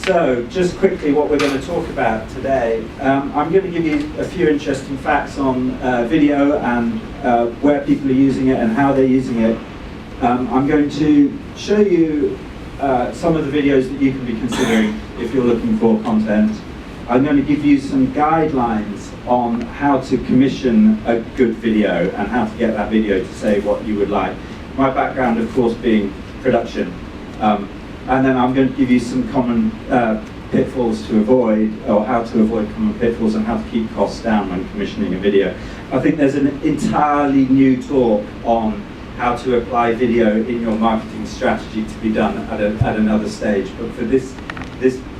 So, just quickly what we're going to talk about today. I'm going to give you a few interesting facts on video and where people are using it and how they're using it. I'm going to show you some of the videos that you can be considering if you're looking for content. I'm going to give you some guidelines on how to commission a good video and how to get that video to say what you would like. My background, of course, being production. And then I'm going to give you some common pitfalls to avoid, or how to avoid common pitfalls and how to keep costs down when commissioning a video. I think there's an entirely new talk on how to apply video in your marketing strategy to be done at another stage. But for this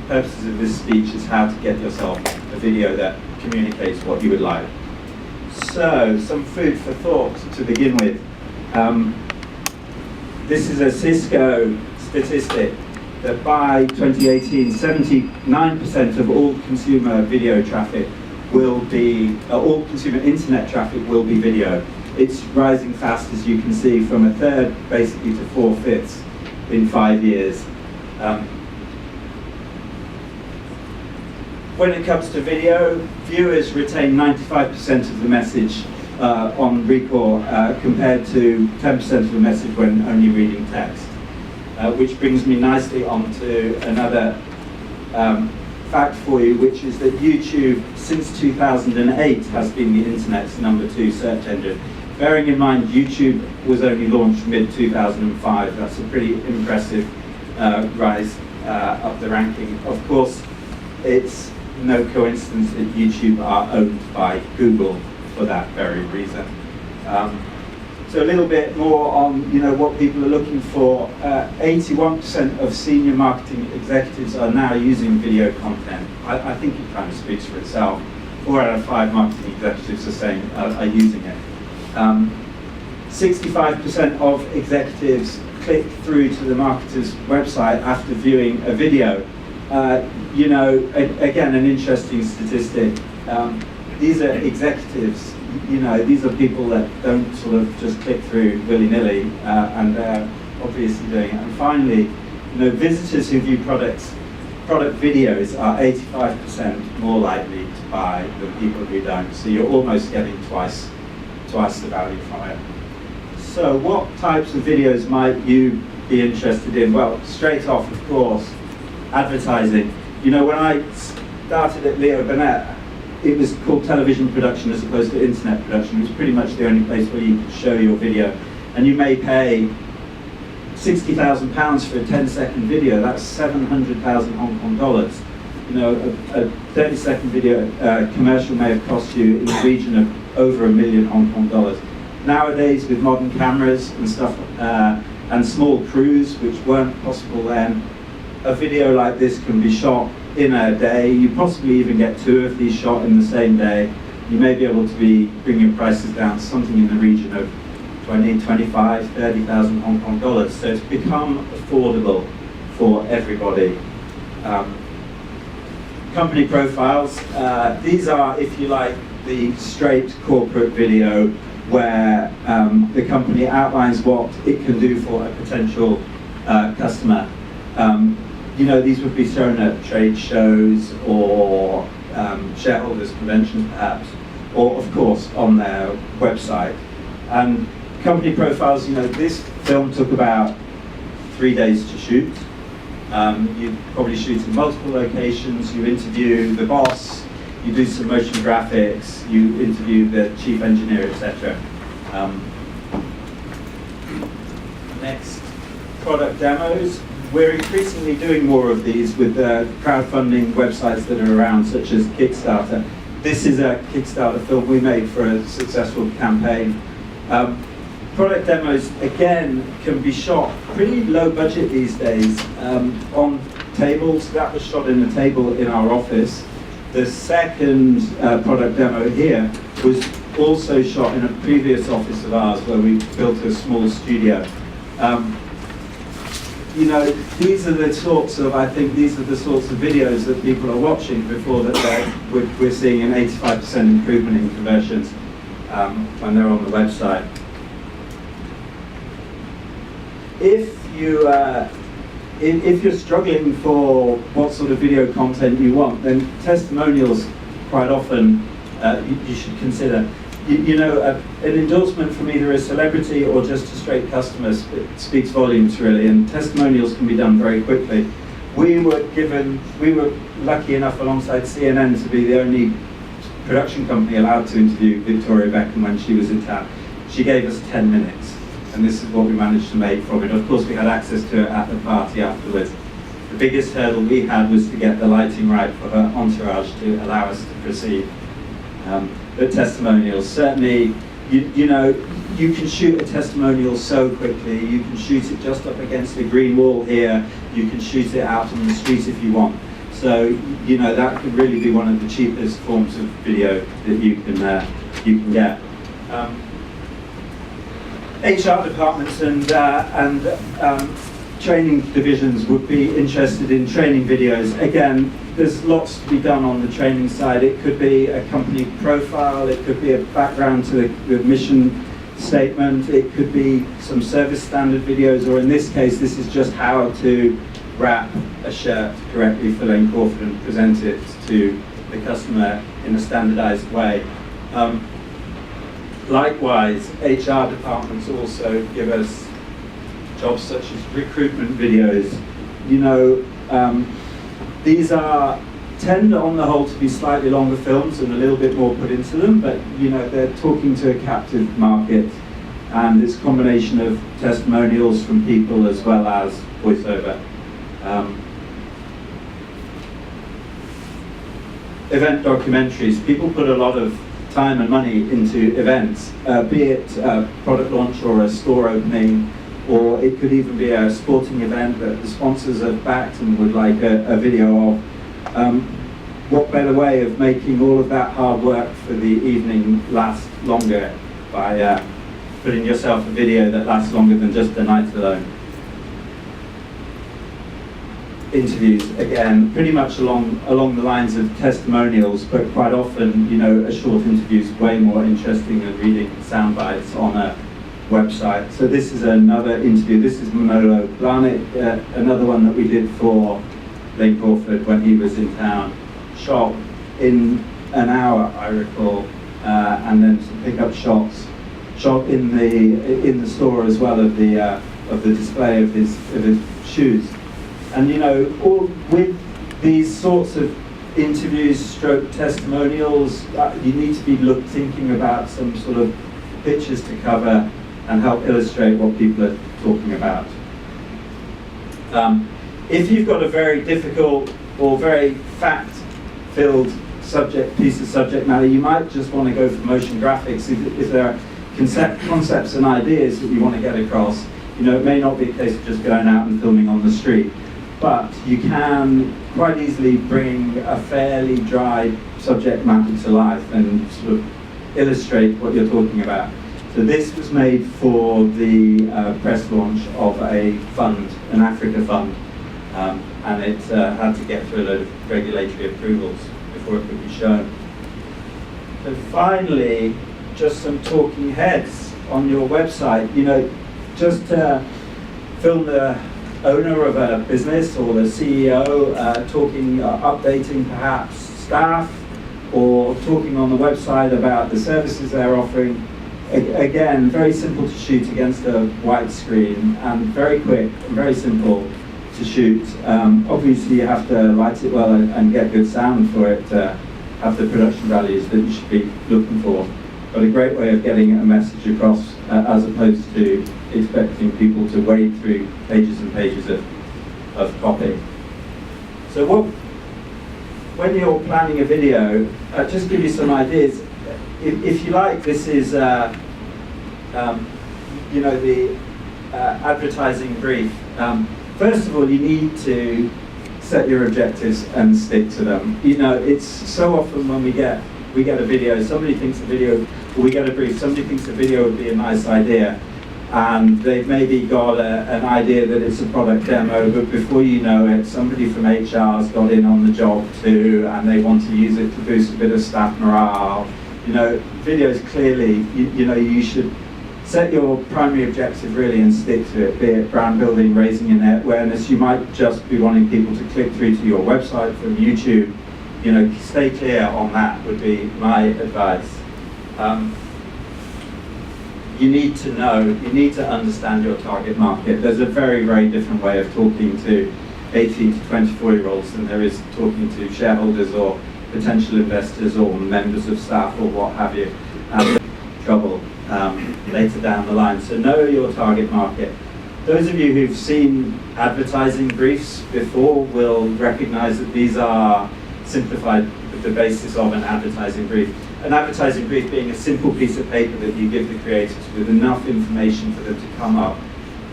purposes of this speech is how to get yourself a video that communicates what you would like. So, some food for thought to begin with. This is a Cisco statistic that by 2018, 79% of all consumer video traffic will be, all consumer internet traffic will be video. It's rising fast, as you can see, from a third basically to 4/5 in 5 years. When it comes to video, viewers retain 95% of the message on recall compared to 10% of the message when only reading text. Which brings me nicely on to another fact for you, which is that YouTube, since 2008, has been the internet's #2 search engine. Bearing in mind, YouTube was only launched mid-2005. That's a pretty impressive rise up the ranking. Of course, it's no coincidence that YouTube are owned by Google for that very reason. So a little bit more on what people are looking for. 81% of senior marketing executives are now using video content. I think it kind of speaks for itself. 4 out of 5 marketing executives are saying are using it. 65% of executives click through to the marketer's website after viewing a video. Again, an interesting statistic. These are executives. These are people that don't sort of just click through willy-nilly, and they're obviously doing it. And finally, visitors who view product videos are 85% more likely to buy than people who don't. So you're almost getting twice the value from it. So what types of videos might you be interested in? Well, straight off, of course, advertising. When I started at Leo Burnett, it was called television production as opposed to internet production. It was pretty much the only place where you could show your video. And you may pay £60,000 for a 10-second video. That's 700,000 Hong Kong dollars. A 30-second video commercial may have cost you in the region of over $1 million Hong Kong dollars. Nowadays, with modern cameras and stuff, and small crews, which weren't possible then, a video like this can be shot in a day. You possibly even get 2 of these shot in the same day. You may be able to be bringing prices down to something in the region of 20, 25, 30,000 Hong Kong dollars. So it's become affordable for everybody. Company profiles. These are, if you like, the straight corporate video where the company outlines what it can do for a potential customer. These would be shown at trade shows or shareholders conventions perhaps, or of course on their website. And company profiles, this film took about 3 days to shoot. You probably shoot in multiple locations, you interview the boss, you do some motion graphics, you interview the chief engineer, etc. Next, product demos. We're increasingly doing more of these with crowdfunding websites that are around, such as Kickstarter. This is a Kickstarter film we made for a successful campaign. Product demos, again, can be shot pretty low budget these days on tables. That was shot in a table in our office. The second product demo here was also shot in a previous office of ours where we built a small studio. These are the sorts of videos that people are watching before that we're seeing an 85% improvement in conversions when they're on the website. If you if you're struggling for what sort of video content you want, then testimonials quite often you should consider. An endorsement from either a celebrity or just a straight customer speaks volumes really, and testimonials can be done very quickly. We were lucky enough alongside CNN to be the only production company allowed to interview Victoria Beckham when she was in town. She gave us 10 minutes, and this is what we managed to make from it. Of course, we had access to it at the party afterwards. The biggest hurdle we had was to get the lighting right for her entourage to allow us to proceed. But testimonials, certainly, you can shoot a testimonial so quickly. You can shoot it just up against the green wall here. You can shoot it out on the street if you want. So, that could really be one of the cheapest forms of video that you can get. HR departments and training divisions would be interested in training videos. Again, there's lots to be done on the training side. It could be a company profile, it could be a background to the mission statement, it could be some service standard videos, or in this case, this is just how to wrap a shirt correctly for Lane Crawford and present it to the customer in a standardized way. Likewise, HR departments also give us jobs such as recruitment videos. These tend on the whole to be slightly longer films and a little bit more put into them, but they're talking to a captive market, and it's a combination of testimonials from people as well as voiceover. Event documentaries. People put a lot of time and money into events, be it a product launch or a store opening, or it could even be a sporting event that the sponsors have backed and would like a video of. What better way of making all of that hard work for the evening last longer by putting yourself a video that lasts longer than just a night alone. Interviews, again, pretty much along the lines of testimonials, but quite often, a short interview is way more interesting than reading sound bites on a website. So this is another interview. This is Manolo Blahnik, another one that we did for Lane Crawford when he was in town. Shot in an hour, I recall, and then some pickup shots. Shot in the store as well of the display of his shoes. And all with these sorts of interviews, stroke testimonials, you need to be thinking about some sort of pictures to cover and help illustrate what people are talking about. If you've got a very difficult or very fact-filled piece of subject matter, you might just want to go for motion graphics. If there are concepts and ideas that you want to get across, it may not be a case of just going out and filming on the street. But you can quite easily bring a fairly dry subject matter to life and sort of illustrate what you're talking about. So this was made for the press launch of a fund, an Africa fund, and it had to get through a load of regulatory approvals before it could be shown. So finally, just some talking heads on your website. Just film the owner of a business or the CEO talking, updating perhaps staff, or talking on the website about the services they're offering. Again, very simple to shoot against a white screen, and very quick and very simple to shoot. Obviously you have to light it well and get good sound for it to have the production values that you should be looking for. But a great way of getting a message across as opposed to expecting people to wade through pages and pages of copy. So when you're planning a video, just give you some ideas. If you like, this is the advertising brief. First of all, you need to set your objectives and stick to them. It's so often when we get a video, somebody thinks a video, or we get a brief, somebody thinks a video would be a nice idea, and they've maybe got an idea that it's a product demo, but before you know it, somebody from HR's got in on the job too, and they want to use it to boost a bit of staff morale. Videos clearly, you should set your primary objective really and stick to it, be it brand building, raising your net awareness. You might just be wanting people to click through to your website from YouTube. You know, stay clear on that would be my advice. You need to know, you need to understand your target market. There's a very, very different way of talking to 18 to 24-year-olds than there is talking to shareholders or potential investors or members of staff or what have you. Trouble later down the line. So know your target market. Those of you who've seen advertising briefs before will recognize that these are simplified with the basis of an advertising brief. An advertising brief being a simple piece of paper that you give the creators with enough information for them to come up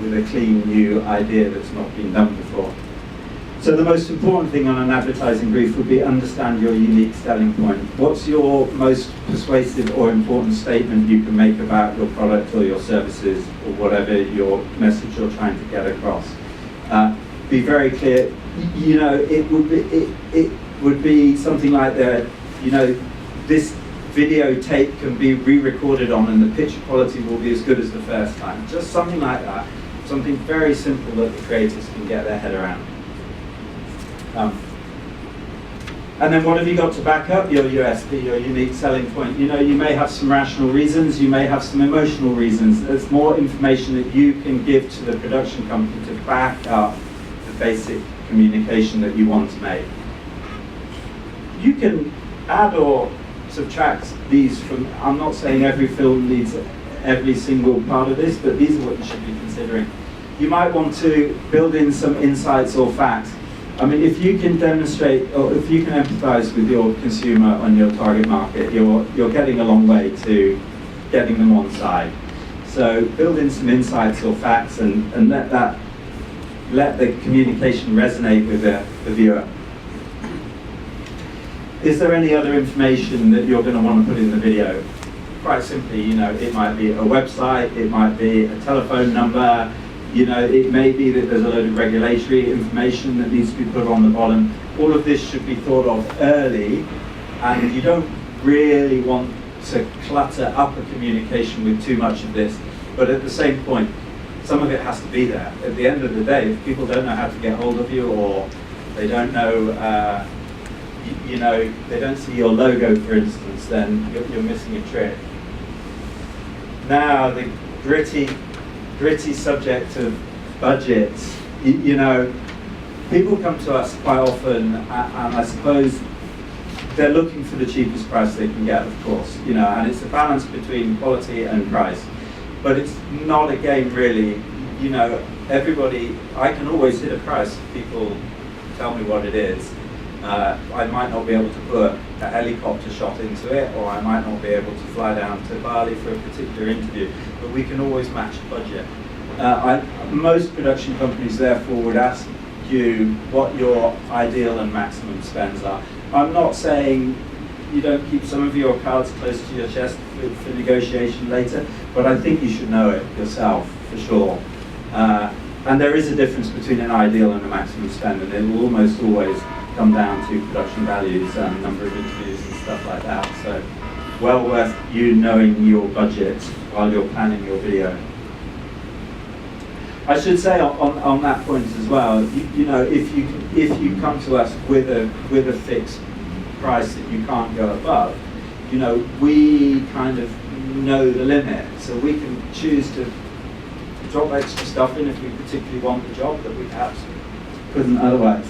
with a clean new idea that's not been done before. So the most important thing on an advertising brief would be understand your unique selling point. What's your most persuasive or important statement you can make about your product or your services or whatever your message you're trying to get across? Be very clear. You know, it would be something like that. You know, this videotape can be re-recorded on and the picture quality will be as good as the first time. Just something like that. Something very simple that the creators can get their head around. And then what have you got to back up your USP, your unique selling point? You know, you may have some rational reasons, you may have some emotional reasons. There's more information that you can give to the production company to back up the basic communication that you want to make. You can add or subtract these from, I'm not saying every film needs every single part of this, but these are what you should be considering. You might want to build in some insights or facts. I mean, if you can demonstrate, or if you can empathize with your consumer on your target market, you're getting a long way to getting them on side. So build in some insights or facts and let the communication resonate with the viewer. Is there any other information that you're going to want to put in the video? Quite simply, you know, it might be a website, it might be a telephone number, you know, it may be that there's a load of regulatory information that needs to be put on the bottom. All of this should be thought of early, and you don't really want to clutter up a communication with too much of this. But at the same point, some of it has to be there. At the end of the day, if people don't know how to get hold of you, or they don't know, you know, they don't see your logo, for instance, then you're missing a trick. Now, the gritty subject of budgets. You know, people come to us quite often, and I suppose they're looking for the cheapest price they can get, of course, you know, and it's a balance between quality and price. But it's not a game, really. You know, everybody, I can always hit a price if people tell me what it is. I might not be able to put a helicopter shot into it, or I might not be able to fly down to Bali for a particular interview, but we can always match a budget. Most production companies, therefore, would ask you what your ideal and maximum spends are. I'm not saying you don't keep some of your cards close to your chest for negotiation later, but I think you should know it yourself, for sure. And there is a difference between an ideal and a maximum spend, and it will almost always come down to production values and number of interviews and stuff like that. So, well worth you knowing your budget while you're planning your video. I should say on that point as well, you know, if you come to us with a fixed price that you can't go above, you know, we kind of know the limit, so we can choose to drop extra stuff in if we particularly want the job that we perhaps couldn't otherwise.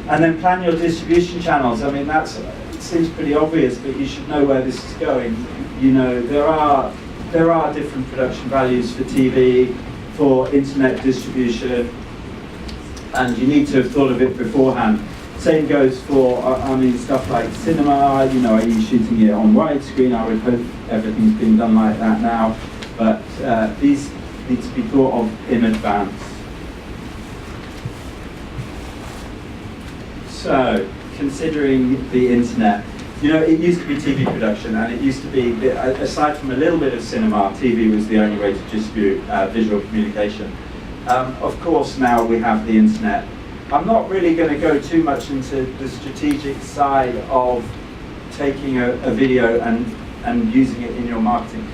And then plan your distribution channels. I mean, it seems pretty obvious, but you should know where this is going. You know, there are different production values for TV, for internet distribution, and you need to have thought of it beforehand. Same goes for, I mean, stuff like cinema. You know, are you shooting it on widescreen? I would hope everything's being done like that now, but these need to be thought of in advance. So, considering the internet, you know, it used to be TV production, and it used to be, aside from a little bit of cinema, TV was the only way to distribute visual communication. Of course, now we have the internet. I'm not really going to go too much into the strategic side of taking a video and using it in your marketing,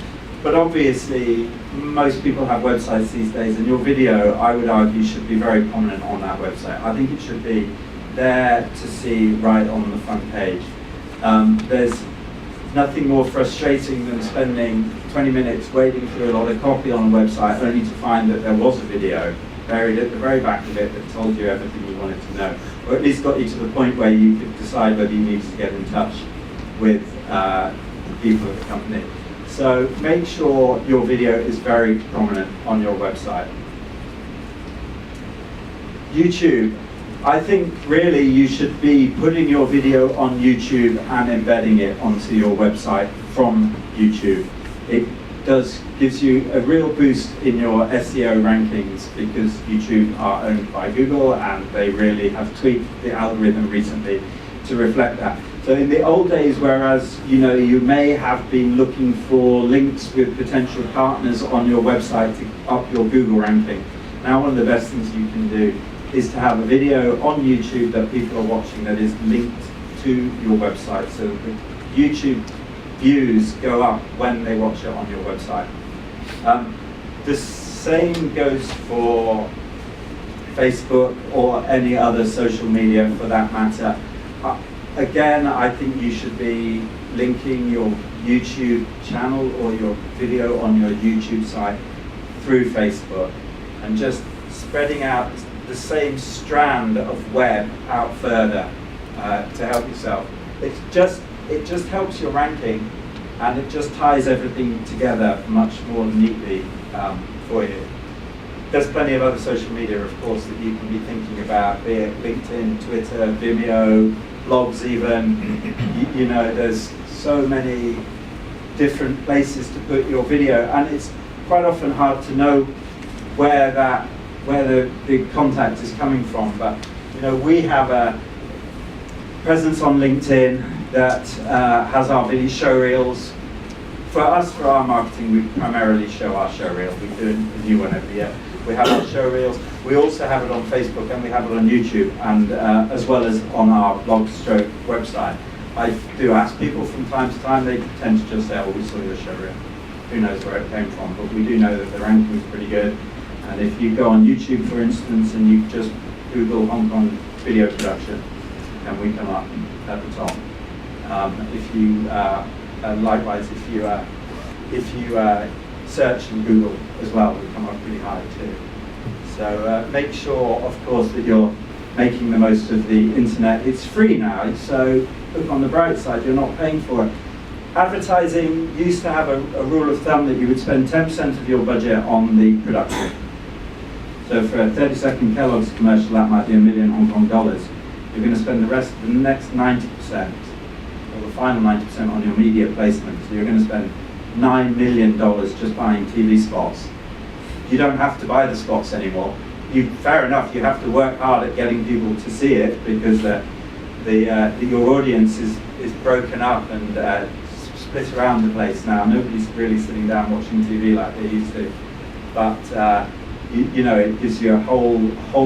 But obviously, most people have websites these days, and your video, I would argue, should be very prominent on that website. I think it should be there to see right on the front page. There's nothing more frustrating than spending 20 minutes wading through a lot of copy on a website only to find that there was a video buried at the very back of it that told you everything you wanted to know, or at least got you to the point where you could decide whether you needed to get in touch with the people at the company. So make sure your video is very prominent on your website. YouTube. I think really you should be putting your video on YouTube and embedding it onto your website from YouTube. It gives you a real boost in your SEO rankings because YouTube are owned by Google and they really have tweaked the algorithm recently to reflect that. So in the old days, whereas you may have been looking for links with potential partners on your website to up your Google ranking, now one of the best things you can do is to have a video on YouTube that people are watching that is linked to your website, so the YouTube views go up when they watch it on your website. The same goes for Facebook or any other social media for that matter. Again, I think you should be linking your YouTube channel or your video on your YouTube site through Facebook and just spreading out the same strand of web out further to help yourself. It just helps your ranking, and it just ties everything together much more neatly for you. There's plenty of other social media, of course, that you can be thinking about, be it LinkedIn, Twitter, Vimeo, blogs even. There's so many different places to put your video, and it's quite often hard to know where the contact is coming from. But we have a presence on LinkedIn that has our video show reels. For us, for our marketing, we primarily show our show reel. We do a new one every year. We have our show reels. We also have it on Facebook and we have it on YouTube, and as well as on our blog stroke website. I do ask people from time to time. They tend to just say, "Oh, we saw your show reel." Who knows where it came from? But we do know that the ranking is pretty good. And if you go on YouTube, for instance, and you just Google Hong Kong video production, then we come up at the top. Likewise, if you search in Google as well, we come up pretty high too. So make sure, of course, that you're making the most of the internet. It's free now, so look on the bright side, you're not paying for it. Advertising used to have a rule of thumb that you would spend 10% of your budget on the production. So for a 30-second Kellogg's commercial, that might be $1 million Hong Kong dollars. You're going to spend the rest of the next 90%, or the final 90% on your media placement. So you're going to spend $9 million just buying TV spots. You don't have to buy the spots anymore. Fair enough, you have to work hard at getting people to see it because your audience is broken up and split around the place now. Nobody's really sitting down watching TV like they used to. But it gives you a whole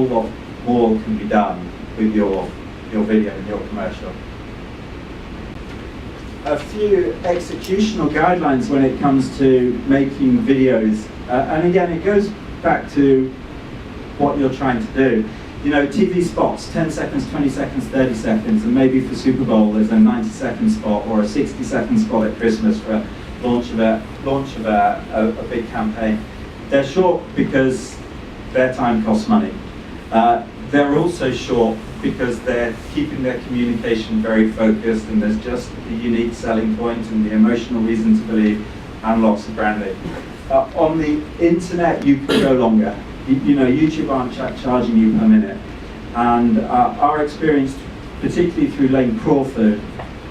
lot more can be done with your video and your commercial. A few executional guidelines when it comes to making videos, and again it goes back to what you're trying to do. TV spots, 10 seconds, 20 seconds, 30 seconds, and maybe for Super Bowl there's a 90-second spot or a 60-second spot at Christmas for a launch of a big campaign. They're short because their time costs money. They're also short because they're keeping their communication very focused, and there's just the unique selling point and the emotional reason to believe, and lots of branding. On the internet, you can go longer. YouTube aren't charging you per minute, and our experience, particularly through Lane Crawford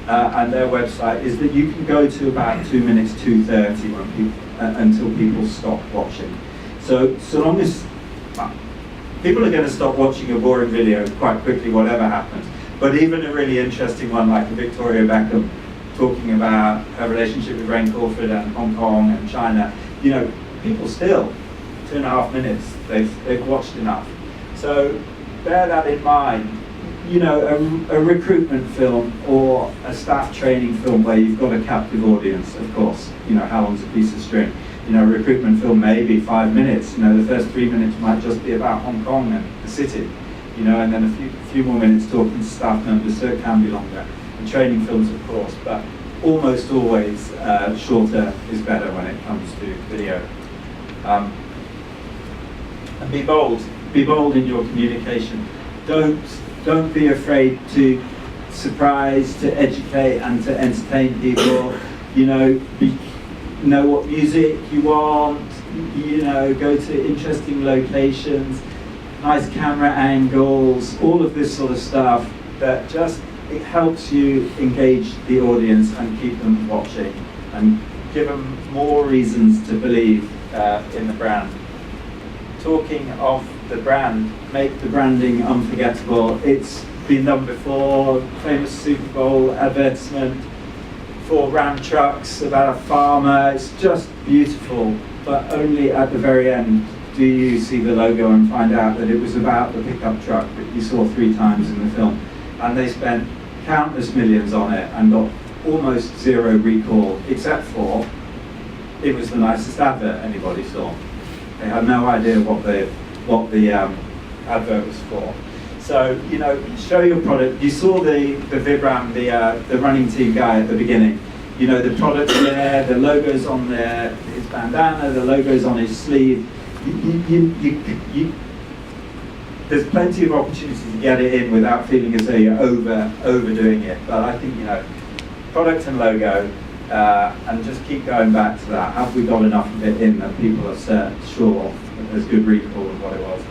and their website, is that you can go to about 2 minutes 2:30 until people stop watching. So long as people are going to stop watching a boring video quite quickly, whatever happens. But even a really interesting one like Victoria Beckham talking about her relationship with Lane Crawford and Hong Kong and China, people still 2.5 minutes they've watched enough. So bear that in mind. A recruitment film or a staff training film where you've got a captive audience, of course. How long's a piece of string? You know, a recruitment film may be 5 minutes. You know, the first 3 minutes might just be about Hong Kong and the city. You know, and then a few more minutes talking to staff members, so it can be longer. And training films, of course, but almost always shorter is better when it comes to video. And be bold. Be bold in your communication. Don't be afraid to surprise, to educate, and to entertain people. You know what music you want. You know, go to interesting locations, nice camera angles, all of this sort of stuff that just it helps you engage the audience and keep them watching and give them more reasons to believe in the brand. Talking of the brand, make the branding unforgettable. It's been done before, famous Super Bowl advertisement for Ram trucks about a farmer. It's just beautiful, but only at the very end do you see the logo and find out that it was about the pickup truck that you saw 3 times in the film. And they spent countless millions on it and got almost zero recall, except for it was the nicest advert anybody saw. They had no idea what the advert was for. So, you know, show your product. You saw the Vibram, the running team guy at the beginning. You know, the product's there, the logo's on there, his bandana, the logo's on his sleeve. There's plenty of opportunity to get it in without feeling as though you're overdoing it. But I think, you know, product and logo, and just keep going back to that. Have we got enough of it in that people are sure that there's good recall of what it was?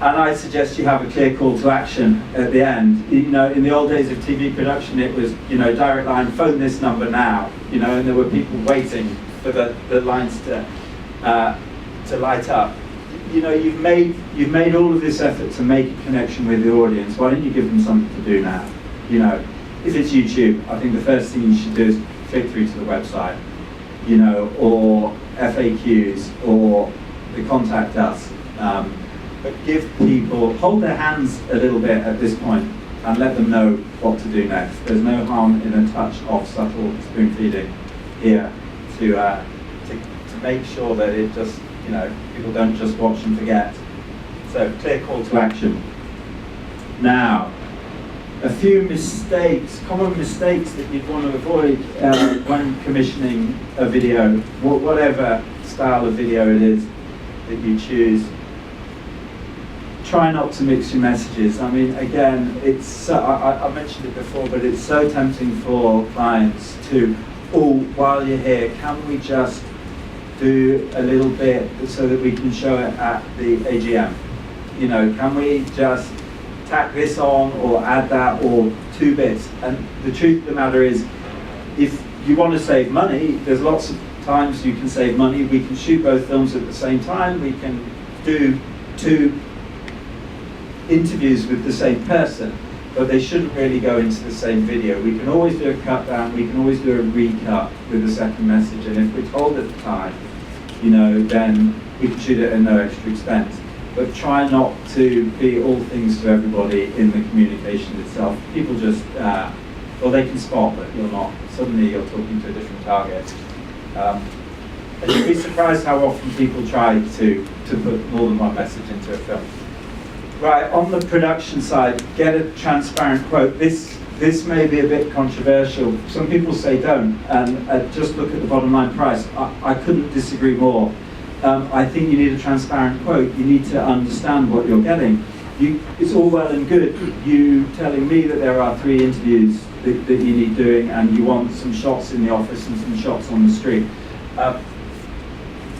And I suggest you have a clear call to action at the end. You know, in the old days of TV production, it was, you know, direct line, phone this number now. You know, and there were people waiting for the lines to light up. You know, you've made all of this effort to make a connection with the audience. Why don't you give them something to do now? You know, if it's YouTube, I think the first thing you should do is click through to the website. You know, or FAQs, or the contact us. But give people, hold their hands a little bit at this point and let them know what to do next. There's no harm in a touch of subtle spoon feeding here to make sure that it just, you know, people don't just watch and forget. So clear call to action. Now, a few mistakes, common mistakes that you'd want to avoid when commissioning a video, whatever style of video it is that you choose. Try not to mix your messages. I mean, again, it's so, I mentioned it before, but it's so tempting for clients to, oh, while you're here, can we just do a little bit so that we can show it at the AGM? You know, can we just tack this on or add that or 2 bits? And the truth of the matter is, if you want to save money, there's lots of times you can save money. We can shoot both films at the same time. We can do 2 interviews with the same person, but they shouldn't really go into the same video. We can always do a cut down, we can always do a recut with the second message, and if we're told at the time, you know, then we can shoot it at no extra expense. But try not to be all things to everybody in the communication itself. People just, well, they can spot that you're not, suddenly you're talking to a different target. And you'd be surprised how often people try to put more than one message into a film. Right, on the production side, get a transparent quote. This may be a bit controversial. Some people say don't, and just look at the bottom line price. I couldn't disagree more. I think you need a transparent quote. You need to understand what you're getting. It's all well and good you telling me that there are 3 interviews that you need doing, and you want some shots in the office and some shots on the street.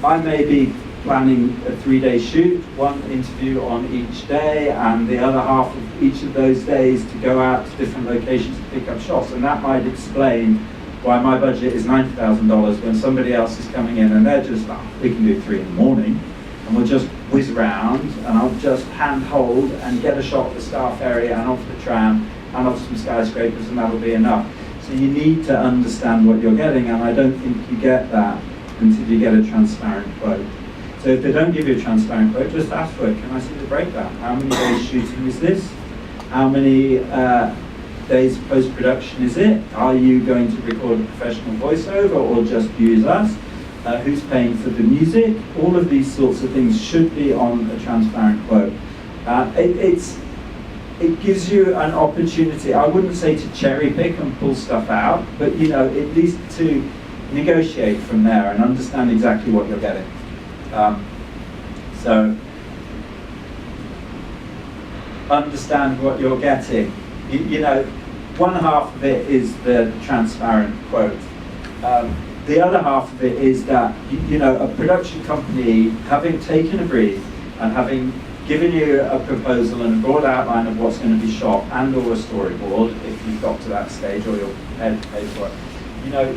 I may be planning a 3-day shoot, 1 interview on each day, and the other half of each of those days to go out to different locations to pick up shots, and that might explain why my budget is $90,000 when somebody else is coming in and they're just, oh, we can do 3 in the morning, and we'll just whiz around, and I'll just hand hold and get a shot of the staff area and off the tram and off some skyscrapers, and that'll be enough. So you need to understand what you're getting, and I don't think you get that until you get a transparent quote. So if they don't give you a transparent quote, just ask for it. Can I see the breakdown? How many days shooting is this? How many days post-production is it? Are you going to record a professional voiceover or just use us? Who's paying for the music? All of these sorts of things should be on a transparent quote. It gives you an opportunity, I wouldn't say to cherry pick and pull stuff out, but you know, at least to negotiate from there and understand exactly what you're getting. So, understand what you're getting. You know, one half of it is the transparent quote. The other half of it is that, you know, a production company, having taken a brief and having given you a proposal and a broad outline of what's going to be shot and or a storyboard, if you've got to that stage or you're prepared to pay for it, you know,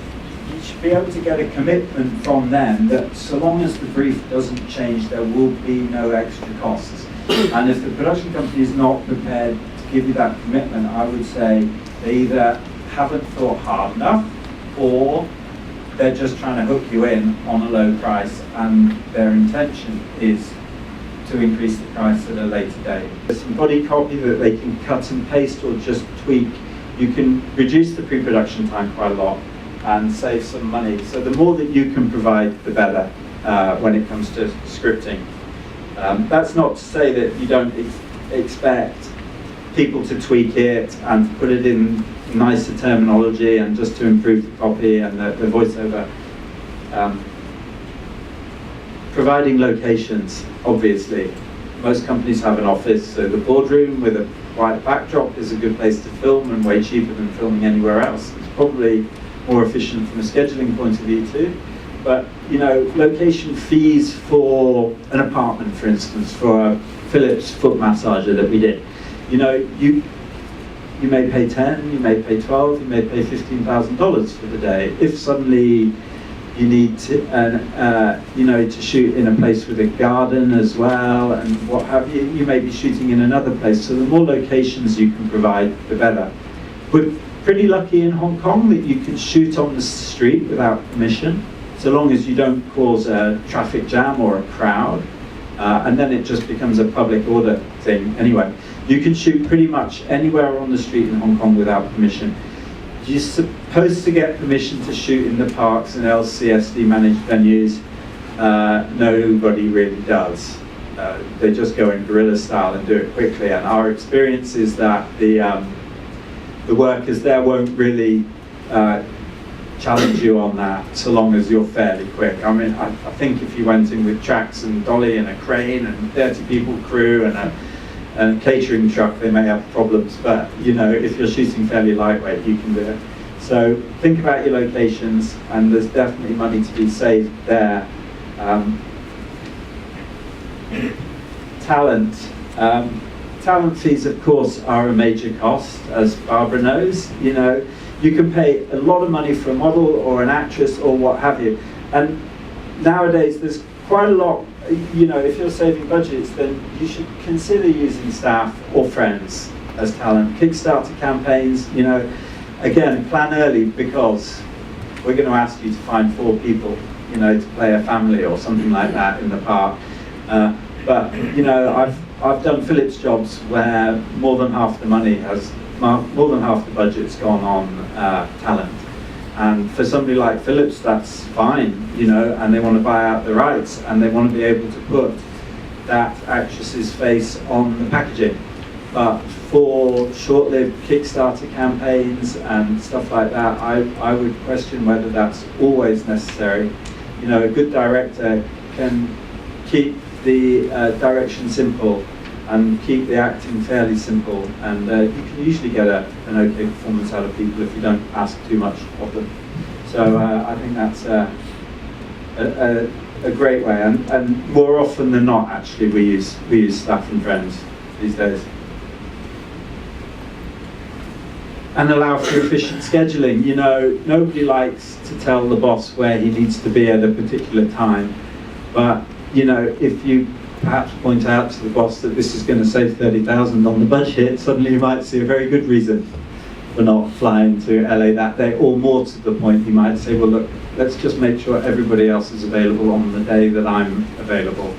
you should be able to get a commitment from them that so long as the brief doesn't change, there will be no extra costs. And if the production company is not prepared to give you that commitment, I would say they either haven't thought hard enough, or they're just trying to hook you in on a low price, and their intention is to increase the price at a later date. There's some body copy that they can cut and paste or just tweak. You can reduce the pre-production time quite a lot and save some money. So the more that you can provide, the better when it comes to scripting. That's not to say that you don't expect people to tweak it and put it in nicer terminology and just to improve the copy and the voiceover. Providing locations, obviously. Most companies have an office, so the boardroom with a white backdrop is a good place to film and way cheaper than filming anywhere else. It's probably more efficient from a scheduling point of view too. But, you know, location fees for an apartment, for instance, for a Philips foot massager that we did. You know, you may pay 10, you may pay 12, you may pay $15,000 for the day. If suddenly you need to, you know, to shoot in a place with a garden as well and what have you, you may be shooting in another place. So the more locations you can provide, the better. We're pretty lucky in Hong Kong that you can shoot on the street without permission, so long as you don't cause a traffic jam or a crowd, and then it just becomes a public order thing. Anyway, you can shoot pretty much anywhere on the street in Hong Kong without permission. You're supposed to get permission to shoot in the parks and LCSD managed venues. Nobody really does. They just go in guerrilla style and do it quickly, and our experience is that the workers there won't really challenge you on that so long as you're fairly quick. I mean, I think if you went in with tracks and dolly and a crane and 30 people crew and a catering truck, they may have problems, but you know, if you're shooting fairly lightweight, you can do it. So think about your locations, and there's definitely money to be saved there. Talent. Talent fees, of course, are a major cost, as Barbara knows. You know, you can pay a lot of money for a model or an actress or what have you. And nowadays, there's quite a lot, you know, if you're saving budgets, then you should consider using staff or friends as talent. Kickstarter campaigns, you know, again, plan early, because we're going to ask you to find 4 people, you know, to play a family or something like that in the park. But, you know, I've done Philips jobs where more than half the money more than half the budget's gone on talent. And for somebody like Philips, that's fine, you know, and they want to buy out the rights and they want to be able to put that actress's face on the packaging. But for short-lived Kickstarter campaigns and stuff like that, I would question whether that's always necessary. You know, a good director can keep the direction simple and keep the acting fairly simple, and you can usually get an okay performance out of people if you don't ask too much of them. So I think that's a great way, and more often than not, actually, we use staff and friends these days. And allow for efficient scheduling. You know, nobody likes to tell the boss where he needs to be at a particular time, but you know, if you perhaps point out to the boss that this is going to save 30,000 on the budget, suddenly you might see a very good reason for not flying to LA that day, or more to the point, you might say, well look, let's just make sure everybody else is available on the day that I'm available.